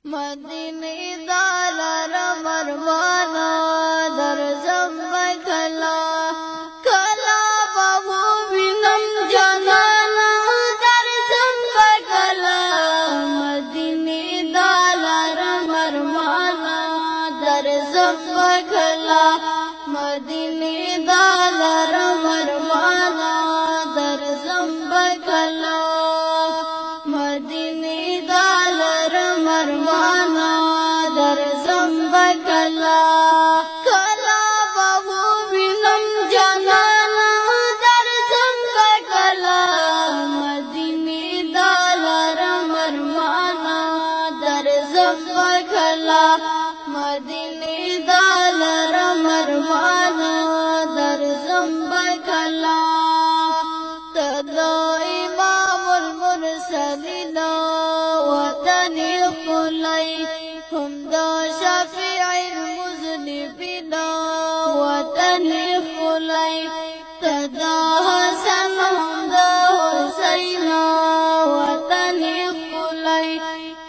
مدینه دلار مرمانا درزم بکلا کلا بابو بینم جانانا درزم بکلا مدینه دلار مرمانا درزم بکلا مدینه دلار مرمانا درزم بکلا مدینه دلار مرمانا درزم بکلا کلا بابو بینم جانانا درزم بکلا مدینه دلار مرمانا درزم بکلا مدینه دلار مرمانا درزم بکلا تدو امام المرسلین وطن خلی هم دا شفیع المذنبین وطن خلی تدا حسن هم دا حسین وطن خلی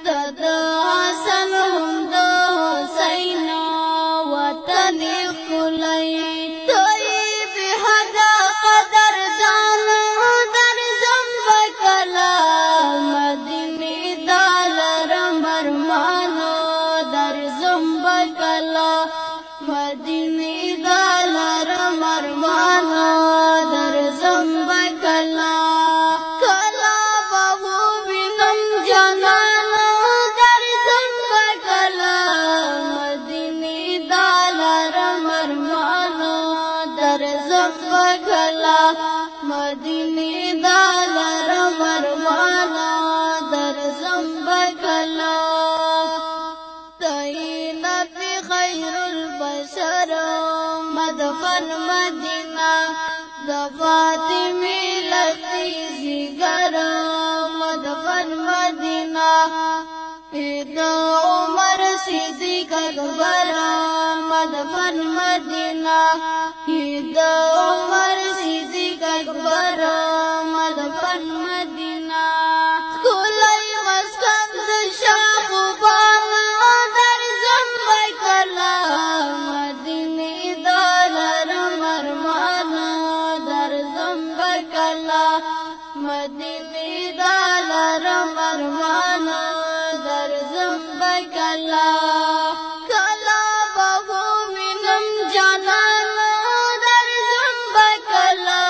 تدا حسن هم دا حسین وطن خلی طیب حدا قدر دانا درزم بکلا مدینه دلار مرمانا درزم بکلا مدینه دلار مرمانا درزم بکلا کلا بابو بینم جانانا درزم بکلا مدینه دلار مرمانا درزم بکلا مدینه دلار مرمانا درزم بکلا تین فی خیر البشر مدفن مدینہ دفاتمی لتی زیگر مدفن مدینہ عید عمر صدیق اکبر مدفن مدینہ عید عمر صدیق اکبر مدفن مدینہ کلی مسکن شاخوبانا درزم بکلا مدینه دلار مرمانا درزم بکلا مدینه دلار مرمانا درزم بکلا کلا بابو بینم جانانا درزم بکلا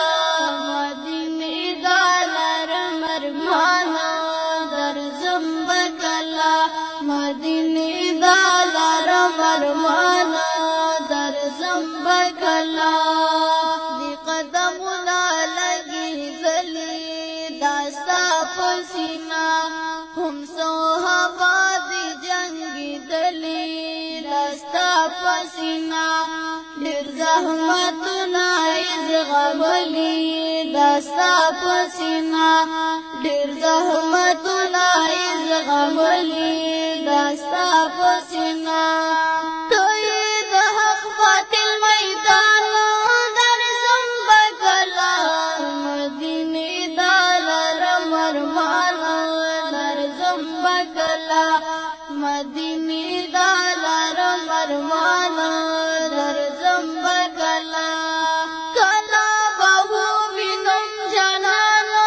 مدینه دلار مرمانا درزم بکلا مدینه دلار مرمانا درزم بکلا دی قدمنا لگی دلی داستا پسینا هم صحابہ دی جنگی دلی داستا پسینا ډیر زحمتنا ازغملی داستا پسینا ډیر زحمتنا ازغملی داستا پسینا توی د حق باطل میدان درزم بکلا مدینه دلار مرمانا درزم بکلا مدینه دلار مرمانا درزم بکلا کلا بابو بینم جانانا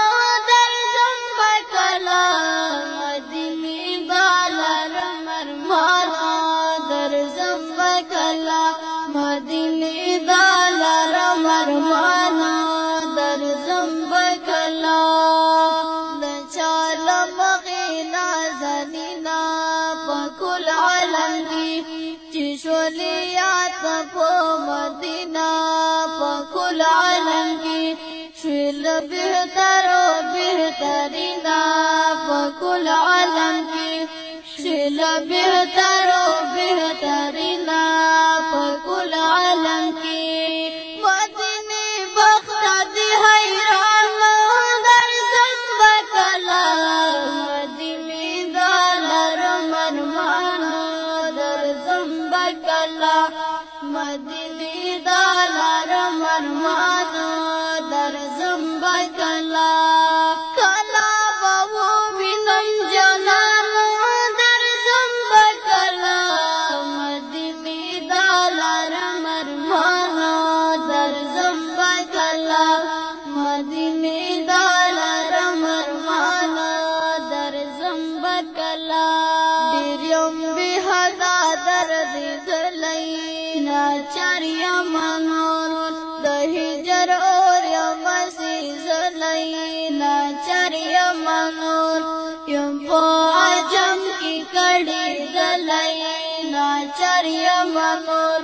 درزم بکلا مدینه دلار مرمانا درزم بکلا مدینه دلار مرمانا درزم بکلا دچال مغینا زنینا پکل عالم کی چشولیات پو مدینہ پکل عالم کی شل بہتر و بہترینا پکل عالم کی شل بہتر و بہترینا پکل عالم کی مدینه بخت دی حیران درزم بکلا مدینه دلار مرمانا درزم بکلا مدینه دلار مرمانا درزم بکلا کلا بابو بینم جانانا درزم چر یمنور د هجر اور یم زلی لاچر یمنور یم په عجم کی کړي دلی لاچر یمنور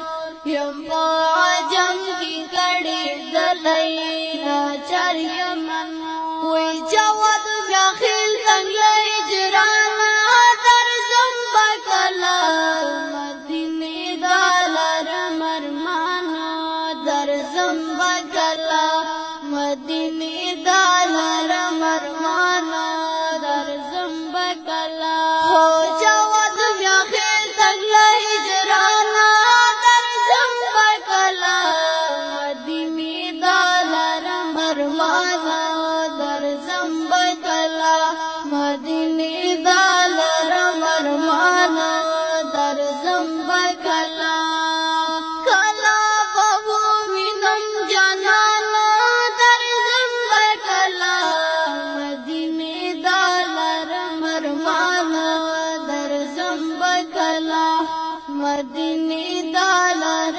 یم په عجم کی کړي دلی لاچر یمنور وی جواد بیا خیل تنگ هجران در زمبا کلا مدینه دالر مرمانا در زمبا کلا مدینه دالر مرمانا در زمبا کلا ہو جواد بیا خیل تنگ هجران در زمبا کلا مدینه دالر مرمانا در زمبا کلا مدینه دالر مرمانا در زمبا کلا کلا بابو وینم جانانا در زمبا کلا مدینه دالر مرمانا در زمبا کلا مدینه دالر